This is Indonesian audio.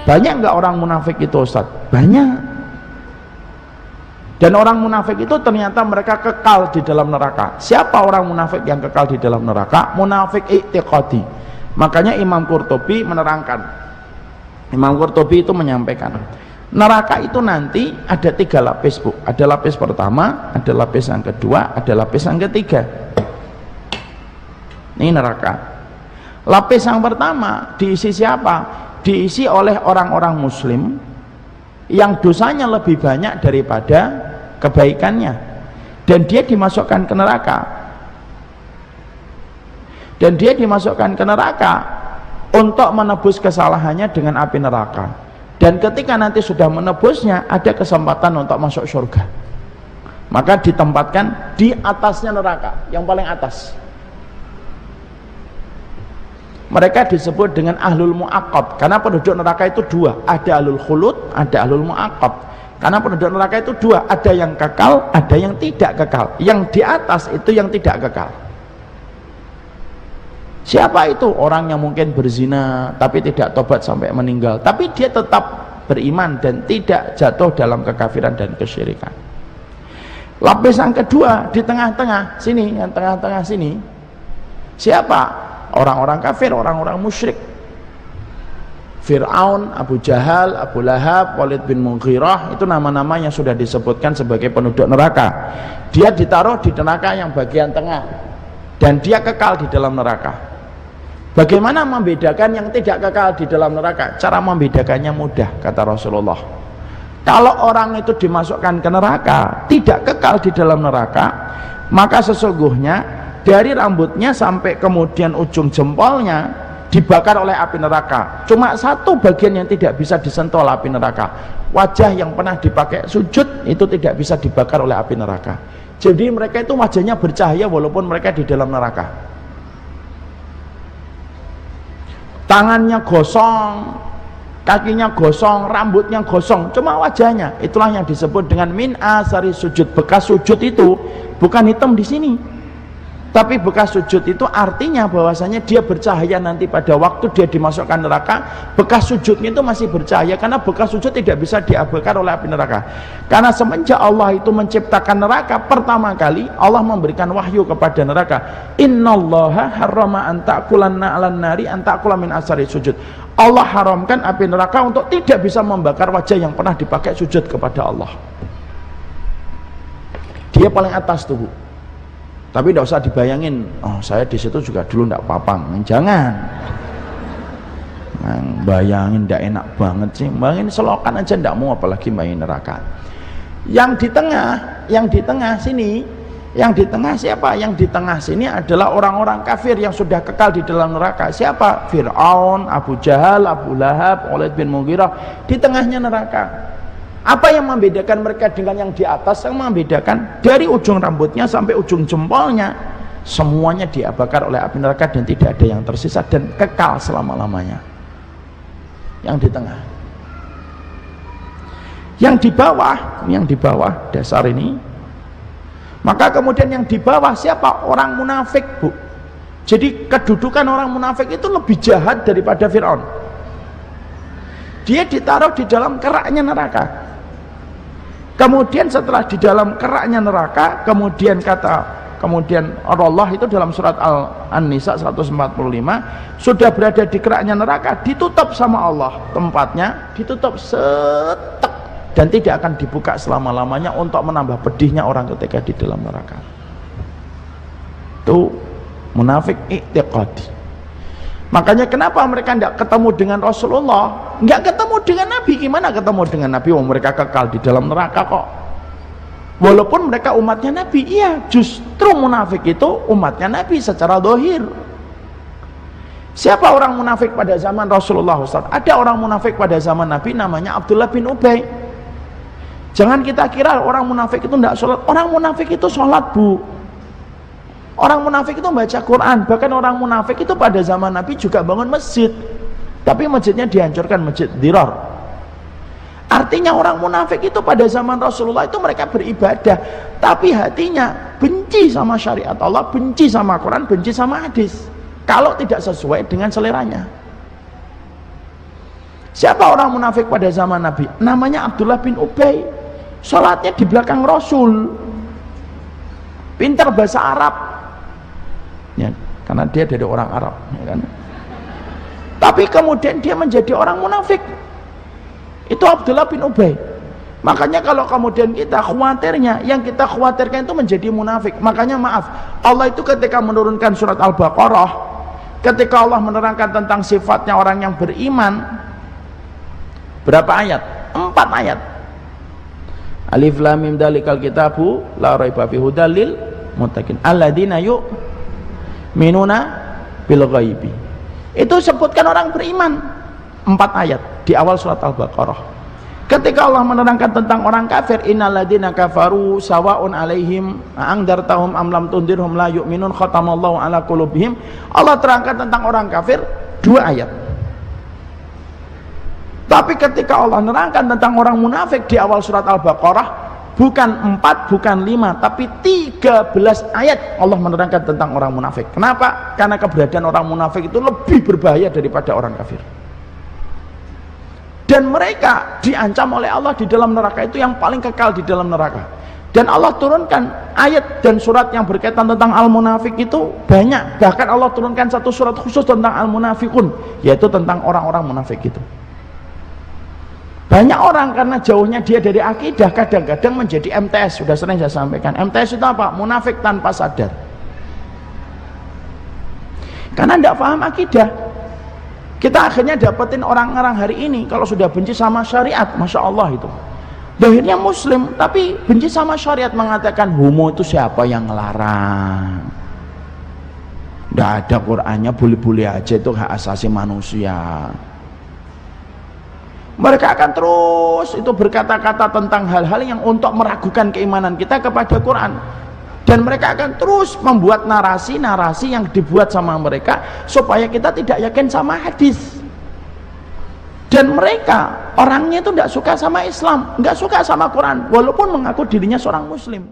Banyak nggak orang munafik itu Ustaz? Banyak. Dan orang munafik itu ternyata mereka kekal di dalam neraka. Siapa orang munafik yang kekal di dalam neraka? Munafik i'tiqadi. Makanya Imam Qurtubi menerangkan. Imam Qurtubi itu menyampaikan, neraka itu nanti ada 3 lapis, Bu. Ada lapis pertama, ada lapis yang kedua, ada lapis yang ketiga. Ini neraka. Lapis yang pertama diisi siapa? Diisi oleh orang-orang muslim yang dosanya lebih banyak daripada kebaikannya, dan dia dimasukkan ke neraka. Dan dia dimasukkan ke neraka untuk menebus kesalahannya dengan api neraka. Dan ketika nanti sudah menebusnya, ada kesempatan untuk masuk surga. Maka ditempatkan di atasnya neraka, yang paling atas. Mereka disebut dengan ahlul mu'aqqab, karena penduduk neraka itu 2, ada ahlul khulud, ada ahlul mu'aqqab. Karena penduduk neraka itu 2, ada yang kekal, ada yang tidak kekal. Yang di atas itu yang tidak kekal. Siapa itu? Orang yang mungkin berzina tapi tidak tobat sampai meninggal, tapi dia tetap beriman dan tidak jatuh dalam kekafiran dan kesyirikan. Lapis yang kedua di tengah-tengah sini, yang tengah-tengah sini, siapa? Orang-orang kafir, orang-orang musyrik. Fir'aun, Abu Jahal, Abu Lahab, Walid bin Mughirah, itu nama-nama yang sudah disebutkan sebagai penduduk neraka. Dia ditaruh di neraka yang bagian tengah, dan dia kekal di dalam neraka. Bagaimana membedakan yang tidak kekal di dalam neraka? Cara membedakannya mudah, kata Rasulullah. Kalau orang itu dimasukkan ke neraka, tidak kekal di dalam neraka, maka sesungguhnya dari rambutnya sampai kemudian ujung jempolnya dibakar oleh api neraka. Cuma satu bagian yang tidak bisa disentuh oleh api neraka. Wajah yang pernah dipakai sujud itu tidak bisa dibakar oleh api neraka. Jadi mereka itu wajahnya bercahaya walaupun mereka di dalam neraka. Tangannya gosong, kakinya gosong, rambutnya gosong, cuma wajahnya. Itulah yang disebut dengan min asari sujud. Bekas sujud itu bukan hitam di sini, tapi bekas sujud itu artinya bahwasanya dia bercahaya nanti pada waktu dia dimasukkan neraka. Bekas sujudnya itu masih bercahaya, karena bekas sujud tidak bisa diabaikan oleh api neraka. Karena semenjak Allah itu menciptakan neraka, pertama kali Allah memberikan wahyu kepada neraka, innallaha harrama an ta'kulanna 'alan nari an ta'kula min asari sujud. Allah haramkan api neraka untuk tidak bisa membakar wajah yang pernah dipakai sujud kepada Allah. Dia paling atas tuh, Bu. Tapi tidak usah dibayangin, oh saya di situ juga dulu tidak papang. Jangan. Nah, bayangin tidak enak banget sih. Bayangin selokan aja tidak mau, apalagi main neraka. Yang di tengah sini, yang di tengah siapa? Yang di tengah sini adalah orang-orang kafir yang sudah kekal di dalam neraka. Siapa? Fir'aun, Abu Jahal, Abu Lahab, Walid bin Mughirah. Di tengahnya neraka. Apa yang membedakan mereka dengan yang di atas? Yang membedakan dari ujung rambutnya sampai ujung jempolnya, semuanya diabakar oleh api neraka dan tidak ada yang tersisa dan kekal selama-lamanya. Yang di tengah. Yang di bawah dasar ini. Maka kemudian yang di bawah siapa? Orang munafik, Bu. Jadi kedudukan orang munafik itu lebih jahat daripada Fir'aun. Dia ditaruh di dalam keraknya neraka. Kemudian setelah di dalam keraknya neraka, kemudian Allah itu dalam surat An-Nisa 145, sudah berada di keraknya neraka, ditutup sama Allah tempatnya, ditutup setek, dan tidak akan dibuka selama-lamanya untuk menambah pedihnya orang ketika di dalam neraka. Itu munafik i'tiqadi. Makanya kenapa mereka tidak ketemu dengan Rasulullah, nggak ketemu dengan Nabi? Gimana ketemu dengan Nabi? Oh, mereka kekal di dalam neraka kok. Walaupun mereka umatnya Nabi, iya, justru munafik itu umatnya Nabi secara zahir. Siapa orang munafik pada zaman Rasulullah, Ustaz? Ada orang munafik pada zaman Nabi namanya Abdullah bin Ubay. Jangan kita kira orang munafik itu tidak sholat. Orang munafik itu sholat, Bu. Orang munafik itu baca Quran. Bahkan orang munafik itu pada zaman Nabi juga bangun masjid, tapi masjidnya dihancurkan, masjid Dirar. Artinya orang munafik itu pada zaman Rasulullah itu mereka beribadah, tapi hatinya benci sama syariat Allah, benci sama Quran, benci sama hadis, kalau tidak sesuai dengan seleranya. Siapa orang munafik pada zaman Nabi? Namanya Abdullah bin Ubay. Sholatnya di belakang Rasul, pintar bahasa Arab ya, karena dia dari orang Arab ya kan? Tapi kemudian dia menjadi orang munafik. Itu Abdullah bin Ubay. Makanya kalau kemudian kita khawatirnya, yang kita khawatirkan itu menjadi munafik. Makanya maaf, Allah itu ketika menurunkan surat Al-Baqarah, ketika Allah menerangkan tentang sifatnya orang yang beriman, berapa ayat? 4 ayat. Alif lam mim dalikal kitabu la raiba fihi hudal lil muttaqin alladzina yu'minuna bil ghaibi. Itu sebutkan orang beriman, 4 ayat di awal surat Al-Baqarah. Ketika Allah menerangkan tentang orang kafir, innalladzina kafaru sawaun alaihim a'angdartahum am lam tundirhum la yu'minun khatamallahu ala qulubihim. Allah terangkan tentang orang kafir 2 ayat. Tapi ketika Allah menerangkan tentang orang munafik di awal surat Al-Baqarah, bukan 4, bukan 5, tapi 13 ayat Allah menerangkan tentang orang munafik. Kenapa? Karena keberadaan orang munafik itu lebih berbahaya daripada orang kafir. Dan mereka diancam oleh Allah di dalam neraka, itu yang paling kekal di dalam neraka. Dan Allah turunkan ayat dan surat yang berkaitan tentang al-munafik itu banyak. Bahkan Allah turunkan satu surat khusus tentang al-munafikun, yaitu tentang orang-orang munafik itu. Banyak orang karena jauhnya dia dari akidah kadang-kadang menjadi MTS. Sudah sering saya sampaikan, MTS itu apa? Munafik tanpa sadar. Karena tidak paham akidah. Kita akhirnya dapetin orang-orang hari ini kalau sudah benci sama syariat, Masya Allah itu akhirnya muslim tapi benci sama syariat, mengatakan homo itu siapa yang ngelarang, tidak ada Qur'annya, boleh-boleh aja, itu hak asasi manusia. Mereka akan terus itu berkata-kata tentang hal-hal yang untuk meragukan keimanan kita kepada Quran. Dan mereka akan terus membuat narasi-narasi yang dibuat sama mereka supaya kita tidak yakin sama hadis. Dan mereka orangnya itu tidak suka sama Islam, nggak suka sama Quran, walaupun mengaku dirinya seorang muslim.